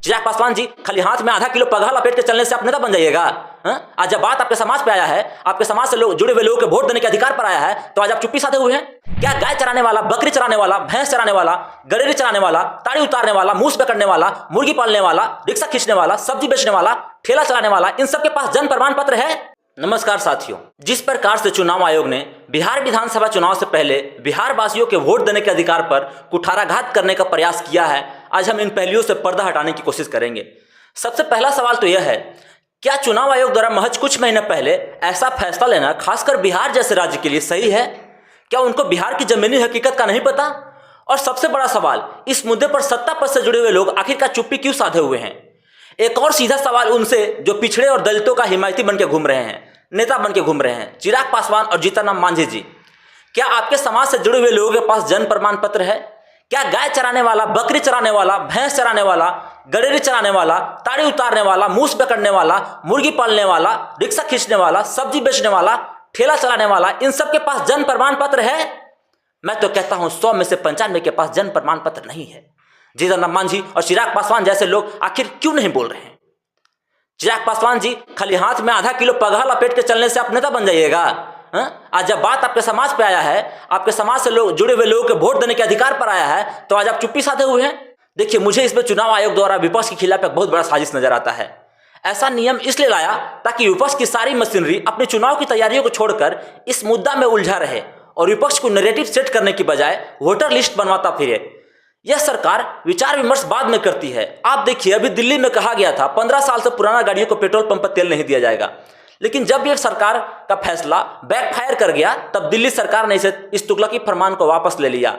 चिराग पासवान जी, खाली हाथ में आधा किलो पगहा लपेट के चलने से आप नेता बन जाइएगा? आज जब बात आपके समाज पे आया है, आपके समाज से जुड़े हुए लोगों के वोट देने के अधिकार पर आया है, तो आज आप चुप्पी साधे हुए हैं? क्या गाय चराने वाला, बकरी चराने वाला, भैंस चराने वाला, गडेरी चराने वाला, ताड़ी उतारने वाला, मूस पकड़ने वाला, मुर्गी पालने वाला, रिक्शा खींचने वाला, सब्जी बेचने वाला, ठेला चलाने वाला, इन सबके पास जन्म प्रमाण पत्र है? नमस्कार साथियों, जिस प्रकार से चुनाव आयोग ने बिहार विधानसभा चुनाव से पहले बिहार वासियों के वोट देने के अधिकार पर कुठाराघात करने का प्रयास किया है, आज हम इन पहलुओं से पर्दा हटाने की कोशिश करेंगे। सबसे पहला सवाल तो यह है, क्या चुनाव आयोग द्वारा महज कुछ महीने पहले ऐसा फैसला लेना खासकर बिहार जैसे राज्य के लिए सही है? क्या उनको बिहार की जमीनी हकीकत का नहीं पता? और सबसे बड़ा सवाल, इस मुद्दे पर सत्ता पद से जुड़े हुए लोग आखिरकार चुप्पी क्यों साधे हुए हैं? एक और सीधा सवाल उनसे जो पिछड़े और दलितों का हिमायती बन के घूम रहे हैं, नेता बन के घूम रहे हैं, चिराग पासवान और जीतनराम मांझी जी, क्या आपके समाज से जुड़े हुए लोगों के पास जन्म प्रमाण पत्र है? क्या गाय चराने वाला, बकरी चराने वाला, भैंस चराने वाला, गडेरी चराने वाला, ताड़ी उतारने वाला, मूस पकड़ने वाला, मुर्गी पालने वाला, रिक्शा खींचने वाला, सब्जी बेचने वाला, ठेला चलाने वाला, इन सब के पास जन्म प्रमाण पत्र है? मैं तो कहता हूं 100 में से 95 के पास जन्म प्रमाण पत्र नहीं है। जीतनराम मांझी और चिराग पासवान जैसे लोग आखिर क्यों नहीं बोल रहे हैं? चिराग पासवान जी, खाली हाथ में आधा किलो पगहा लपेट के चलने से आप नेता बन जाइएगा? आज जब बात आपके समाज पे आया है, आपके समाज से जुड़े हुए लोगों के वोट देने के अधिकार पर आया है, तो आज आप चुप्पी साधे हुए हैं। देखिए, मुझे इसमें चुनाव आयोग द्वारा विपक्ष के खिलाफ एक बहुत बड़ा साजिश नजर आता है। ऐसा नियम इसलिए लाया ताकि विपक्ष की सारी मशीनरी अपने चुनाव की तैयारियों को छोड़कर इस मुद्दा में उलझा रहे और विपक्ष को नैरेटिव सेट करने की बजाय वोटर लिस्ट बनवाता फिरे। यह सरकार विचार विमर्श बाद में करती है। आप देखिए, अभी दिल्ली में कहा गया था 15 साल से पुराना गाड़ियों को पेट्रोल पंप पर तेल नहीं दिया जाएगा, लेकिन जब ये सरकार का फैसला बैकफायर कर गया, तब दिल्ली सरकार ने इस तुगलकी फरमान को वापस ले लिया।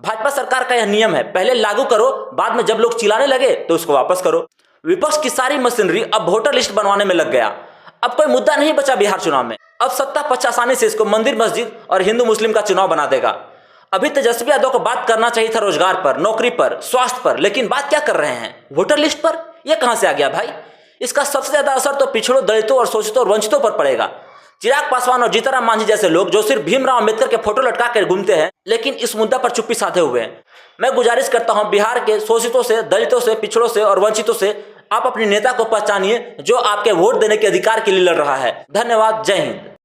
भाजपा सरकार का यह नियम है, पहले लागू करो, बाद में जब लोग चिल्लाने लगे तो उसको वापस करो। विपक्ष की सारी मशीनरी अब वोटर लिस्ट बनवाने में लग गया। अब कोई मुद्दा नहीं बचा बिहार चुनाव में। अब सत्ता पक्ष आसानी से इसको मंदिर मस्जिद और हिंदू मुस्लिम का चुनाव बना देगा। अभी तेजस्वी यादव को बात करना चाहिए था रोजगार पर, नौकरी पर, स्वास्थ्य पर, लेकिन बात क्या कर रहे हैं? वोटर लिस्ट पर। यह कहां से आ गया भाई? इसका सबसे ज्यादा असर तो पिछड़ों, दलितों और शोषितों और वंचितों पर पड़ेगा। चिराग पासवान और जीतनराम मांझी जैसे लोग जो सिर्फ भीमराव अंबेडकर के फोटो लटका कर घूमते हैं, लेकिन इस मुद्दा पर चुप्पी साधे हुए हैं। मैं गुजारिश करता हूं बिहार के शोषितों से, दलितों से, पिछड़ों से और वंचितों से, आप अपने नेता को पहचानिए जो आपके वोट देने के अधिकार के लिए लड़ रहा है। धन्यवाद। जय हिंद।